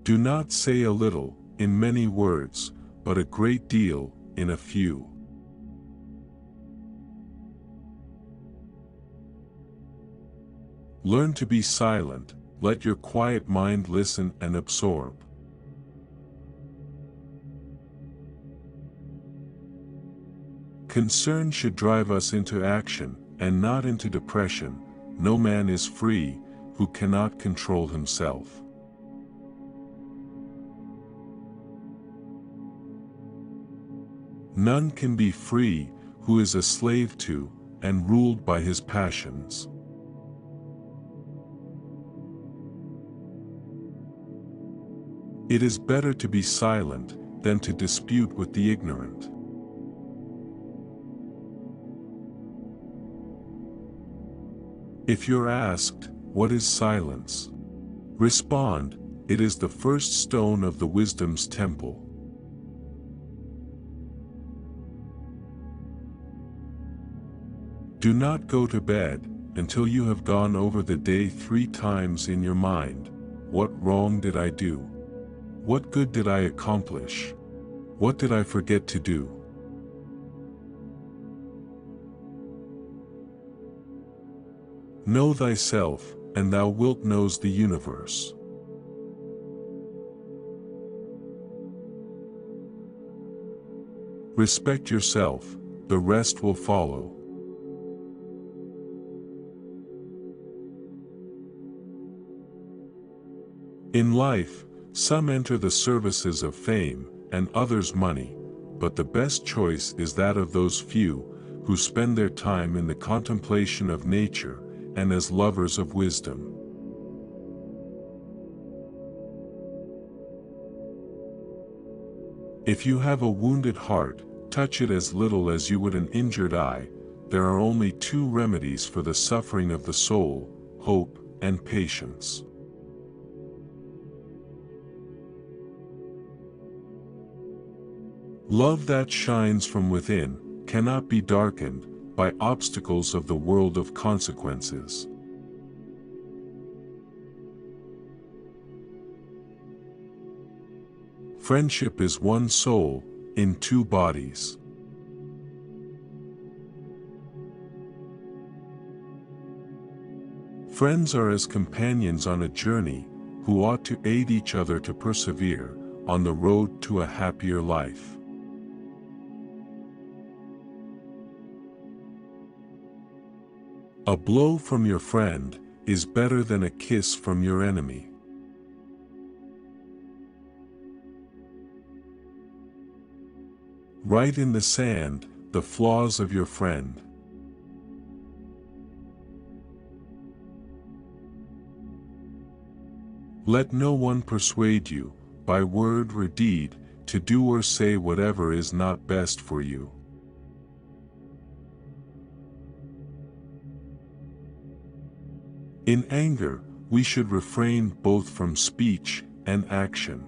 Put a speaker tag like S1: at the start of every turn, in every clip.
S1: Do not say a little, in many words, but a great deal, in a few. Learn to be silent, let your quiet mind listen and absorb. Concern should drive us into action, and not into depression. No man is free, who cannot control himself. None can be free, who is a slave to, and ruled by his passions. It is better to be silent, than to dispute with the ignorant. If you're asked, what is silence? Respond, it is the first stone of the wisdom's temple. Do not go to bed, until you have gone over the day 3 times in your mind. What wrong did I do? What good did I accomplish? What did I forget to do? Know thyself, and thou wilt know the universe. Respect yourself, the rest will follow. In life, some enter the services of fame, and others money, but the best choice is that of those few, who spend their time in the contemplation of nature, and as lovers of wisdom. If you have a wounded heart, touch it as little as you would an injured eye. There are only 2 remedies for the suffering of the soul: hope and patience. Love that shines from within cannot be darkened by obstacles of the world of consequences. Friendship is one soul, in 2 bodies. Friends are as companions on a journey, who ought to aid each other to persevere, on the road to a happier life. A blow from your friend is better than a kiss from your enemy. Write in the sand the flaws of your friend. Let no one persuade you, by word or deed, to do or say whatever is not best for you. In anger, we should refrain both from speech and action.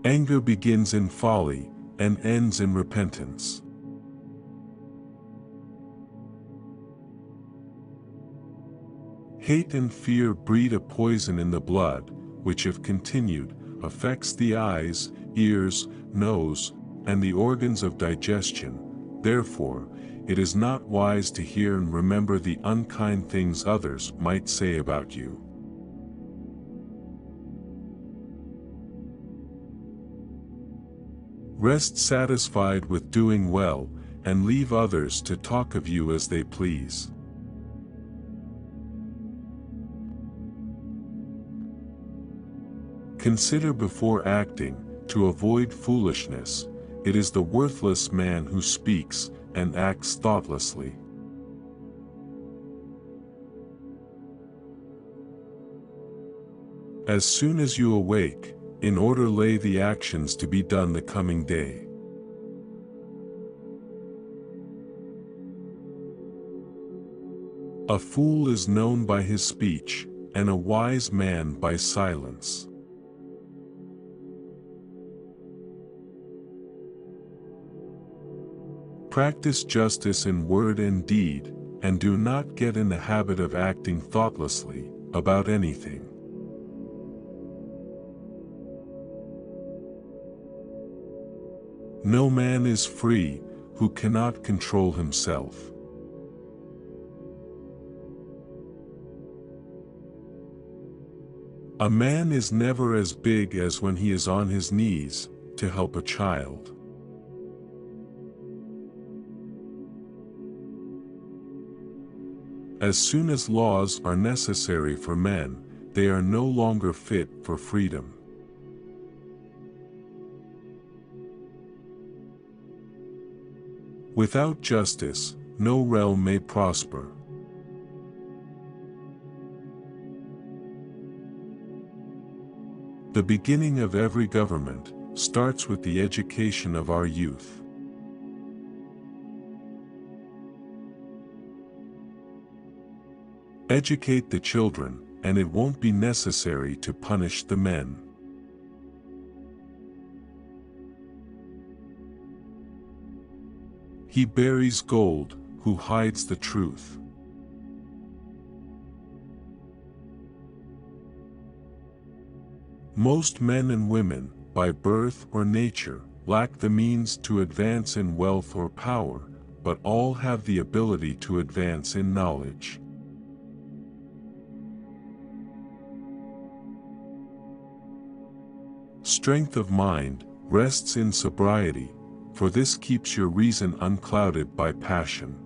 S1: Anger begins in folly, and ends in repentance. Hate and fear breed a poison in the blood, which if continued, affects the eyes, ears, nose, and the organs of digestion. Therefore, it is not wise to hear and remember the unkind things others might say about you. Rest satisfied with doing well, and leave others to talk of you as they please. Consider before acting, to avoid foolishness. It is the worthless man who speaks and acts thoughtlessly. As soon as you awake, in order lay the actions to be done the coming day. A fool is known by his speech, and a wise man by silence. Practice justice in word and deed, and do not get in the habit of acting thoughtlessly about anything. No man is free who cannot control himself. A man is never as big as when he is on his knees to help a child. As soon as laws are necessary for men, they are no longer fit for freedom. Without justice, no realm may prosper. The beginning of every government starts with the education of our youth. Educate the children, and it won't be necessary to punish the men. He buries gold who hides the truth. Most men and women, by birth or nature, lack the means to advance in wealth or power, but all have the ability to advance in knowledge. Strength of mind rests in sobriety, for this keeps your reason unclouded by passion.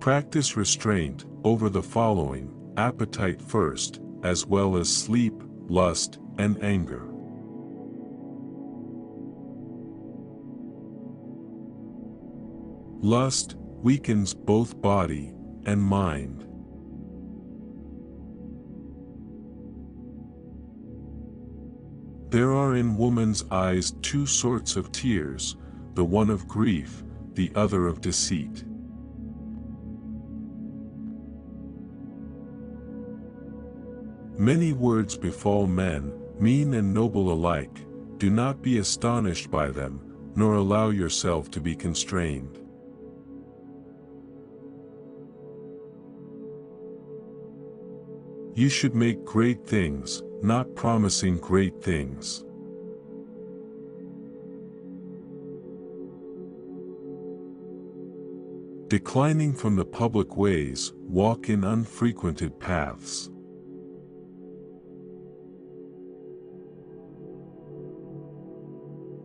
S1: Practice restraint over the following: appetite first, as well as sleep, lust, and anger. Lust weakens both body and mind. There are in woman's eyes two sorts of tears, the one of grief, the other of deceit. Many words befall men, mean and noble alike. Do not be astonished by them, nor allow yourself to be constrained. You should make great things, not promising great things. Declining from the public ways, walk in unfrequented paths.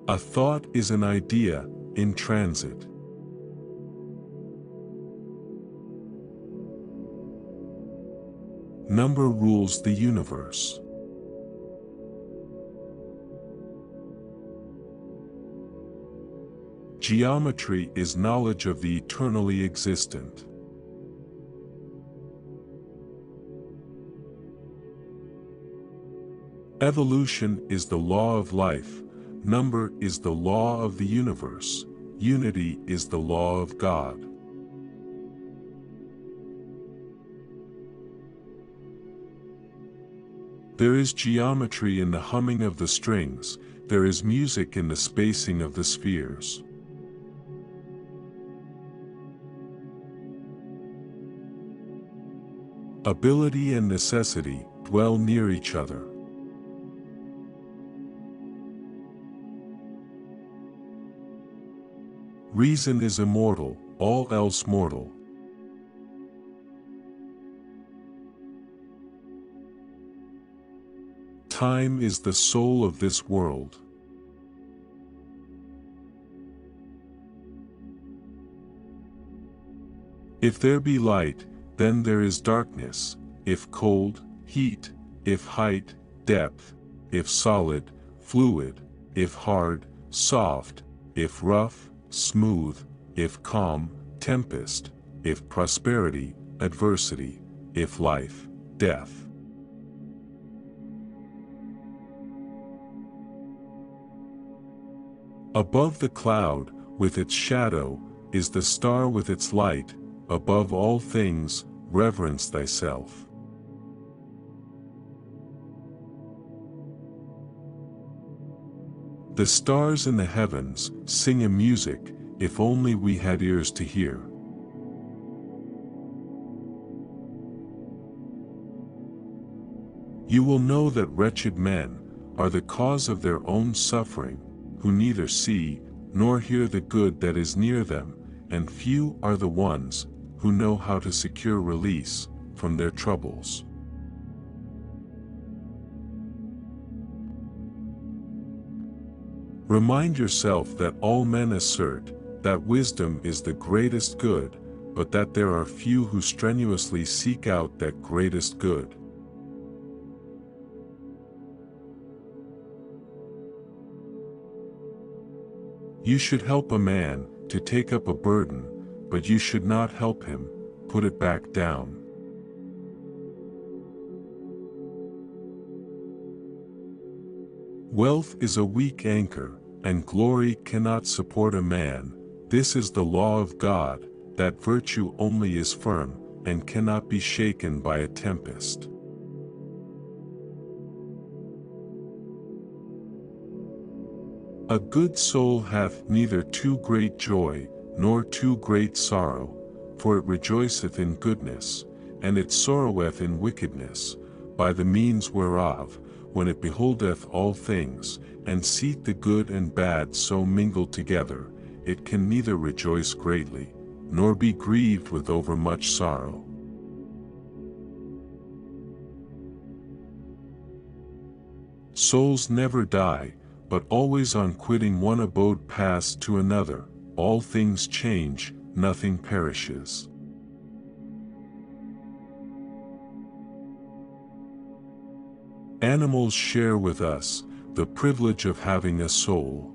S1: A thought is an idea in transit. Number rules the universe. Geometry is knowledge of the eternally existent. Evolution is the law of life. Number is the law of the universe. Unity is the law of God. There is geometry in the humming of the strings. There is music in the spacing of the spheres. Ability and necessity dwell near each other. Reason is immortal, all else mortal. Time is the soul of this world. If there be light, then there is darkness. If cold, heat. If height, depth. If solid, fluid. If hard, soft. If rough, smooth. If calm, tempest. If prosperity, adversity. If life, death. Above the cloud, with its shadow, is the star with its light. Above all things, reverence thyself. The stars in the heavens sing a music, if only we had ears to hear. You will know that wretched men are the cause of their own suffering, who neither see nor hear the good that is near them, and few are the ones who know how to secure release from their troubles. Remind yourself that all men assert that wisdom is the greatest good, but that there are few who strenuously seek out that greatest good. You should help a man to take up a burden, but you should not help him put it back down. Wealth is a weak anchor, and glory cannot support a man. This is the law of God, that virtue only is firm, and cannot be shaken by a tempest. A good soul hath neither too great joy, nor too great sorrow, for it rejoiceth in goodness, and it sorroweth in wickedness, by the means whereof, when it beholdeth all things, and seeth the good and bad so mingled together, it can neither rejoice greatly, nor be grieved with overmuch sorrow. Souls never die, but always on quitting one abode pass to another. All things change, nothing perishes. Animals share with us the privilege of having a soul.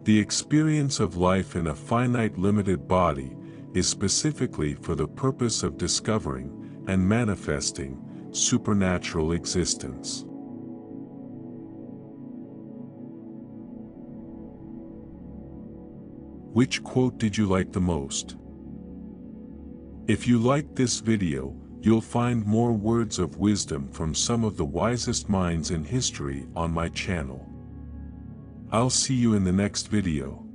S1: The experience of life in a finite limited body is specifically for the purpose of discovering and manifesting supernatural existence. Which quote did you like the most? If you liked this video, you'll find more words of wisdom from some of the wisest minds in history on my channel. I'll see you in the next video.